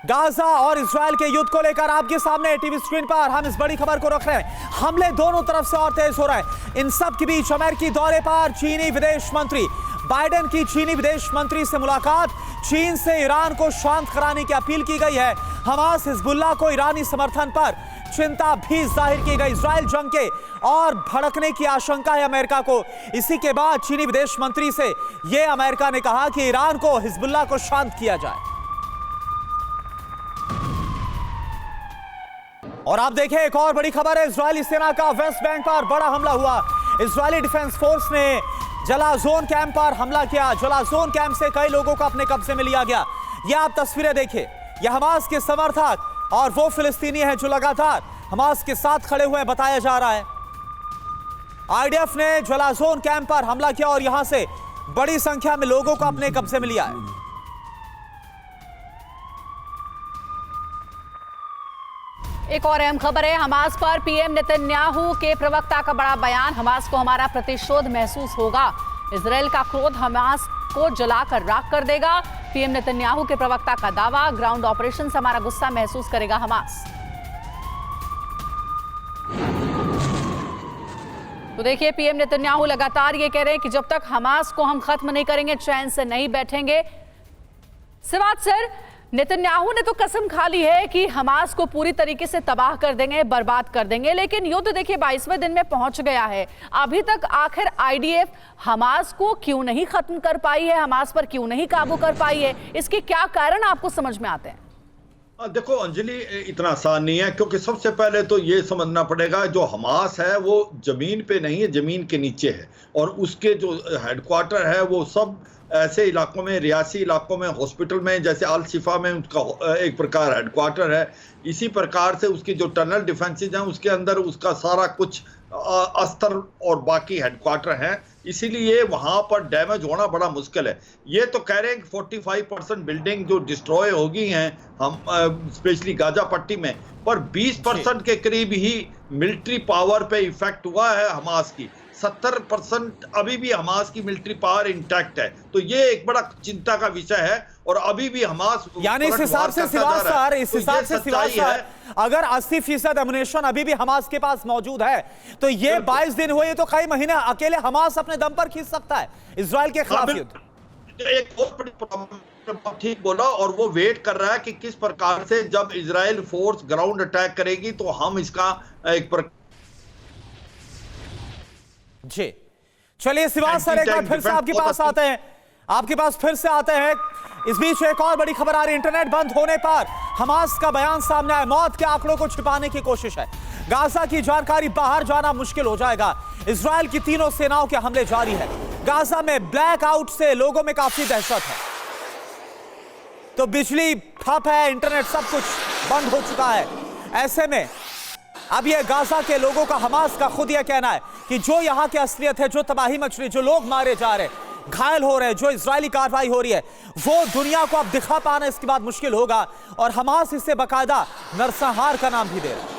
Gaza और Israel के युद्ध को लेकर आपके सामने टीवी स्क्रीन पर हम इस बड़ी खबर को रख रहे हैं। हमले दोनों तरफ से और तेज हो रहे हैं। इन सब के बीच अमेरिकी दौरे पर चीनी विदेश मंत्री बाइडेन की चीनी विदेश मंत्री से मुलाकात। चीन से ईरान को शांत कराने की अपील की गई है। हमास हिजबुल्लाह को ईरानी समर्थन पर चिंता भी जाहिर की गई। इजराइल जंग के और भड़कने की आशंका है अमेरिका को। इसी के बाद चीनी विदेश मंत्री से यह अमेरिका ने कहा कि ईरान को हिजबुल्लाह को शांत किया जाए। और आप देखें एक और बड़ी खबर है। इजरायली सेना का वेस्ट बैंक पर बड़ा हमला हुआ। इजरायली डिफेंस फोर्स ने जलाजोन कैंप पर हमला किया। जलाजोन कैंप से कई लोगों को अपने कब्जे में लिया गया। यह आप तस्वीरें देखिए। यह हमास के समर्थक और वो फिलिस्तीनी हैं जो लगातार हमास के साथ खड़े हुए बताया जा रहा है। आईडीएफ ने जलाजोन कैंप पर हमला किया और यहां से बड़ी संख्या में लोगों को अपने कब्जे में लिया है। एक और अहम खबर है। हमास पर पीएम नेतन्याहू के प्रवक्ता का बड़ा बयान। हमास को हमारा प्रतिशोध महसूस होगा। इजराइल का क्रोध हमास को जलाकर राख कर देगा। पीएम नेतन्याहू के प्रवक्ता का दावा। ग्राउंड ऑपरेशन से हमारा गुस्सा महसूस करेगा हमास। तो देखिए, पीएम नेतन्याहू लगातार ये कह रहे हैं कि जब तक हमास को हम खत्म नहीं करेंगे चैन से नहीं बैठेंगे। सिवात सर, नेतन्याहू ने तो कसम खा ली है कि हमास को पूरी तरीके से तबाह कर देंगे, बर्बाद कर देंगे, लेकिन युद्ध देखिए 22वें दिन में पहुंच गया है। अभी तक आखिर आईडीएफ हमास को क्यों नहीं खत्म कर पाई है, हमास पर क्यों नहीं काबू कर पाई है? इसके क्या कारण आपको समझ में आते हैं? देखो अंजलि, इतना आसान नहीं है, क्योंकि सबसे पहले तो ये समझना पड़ेगा जो हमास है वो जमीन पे नहीं है, जमीन के नीचे है। और उसके जो हेडक्वार्टर है वो सब ऐसे इलाकों में, रियासी इलाकों में, हॉस्पिटल में, जैसे अल शिफा में उसका एक प्रकार हेडक्वार्टर है। इसी प्रकार से उसकी जो टनल डिफेंसेज हैं उसके अंदर उसका सारा कुछ अस्तर और बाकी हेडक्वार्टर हैं। इसीलिए वहां पर डैमेज होना बड़ा मुश्किल है। ये तो कह रहे हैं कि 45% बिल्डिंग जो डिस्ट्रॉय हो गई हैं हम स्पेशली गाजा पट्टी में, पर 20% के करीब ही मिलिट्री पावर पे इफेक्ट हुआ है हमास की। 70% अभी भी हमास की मिलिट्री पावर इंटैक्ट है। तो ये एक बड़ा चिंता का विषय है। और अभी भी हमास यानी इस हिसाब से सिवास सर, अगर 80% एमुनेशन अभी भी हमास के पास मौजूद है तो ये 22 दिन हुए तो कई महीने अकेले हमास अपने दम पर खींच सकता है इजराइल के खिलाफ युद्ध। एक बहुत बड़ी प्रॉब्लम, ठीक बोला। और वो वेट कर रहा है कि किस प्रकार से जब इजराइल फोर्स ग्राउंड अटैक करेगी तो हम इसका एक जी। चलिए सिवास सर, एक बार फिर से आपके पास आते हैं, आपके पास फिर से आते हैं। इस बीच एक और बड़ी खबर आ रही है। इंटरनेट बंद होने पर हमास का बयान सामने आया। मौत के आंकड़ों को छिपाने की कोशिश है। गाजा की जानकारी बाहर जाना मुश्किल हो जाएगा। इजराइल की तीनों सेनाओं के हमले जारी है। गाजा में ब्लैक आउट से लोगों में काफी दहशत है। तो बिजली ठप है, इंटरनेट सब कुछ बंद हो चुका है। ऐसे में अब ये गाजा के लोगों का, हमास का खुद यह कहना है कि जो यहां की असलियत है, जो तबाही मच रही, जो लोग मारे जा रहे, घायल हो रहे हैं, जो इजरायली कार्रवाई हो रही है, वो दुनिया को अब दिखा पाना इसके बाद मुश्किल होगा। और हमास इसे बाकायदा नरसंहार का नाम भी दे रहा है।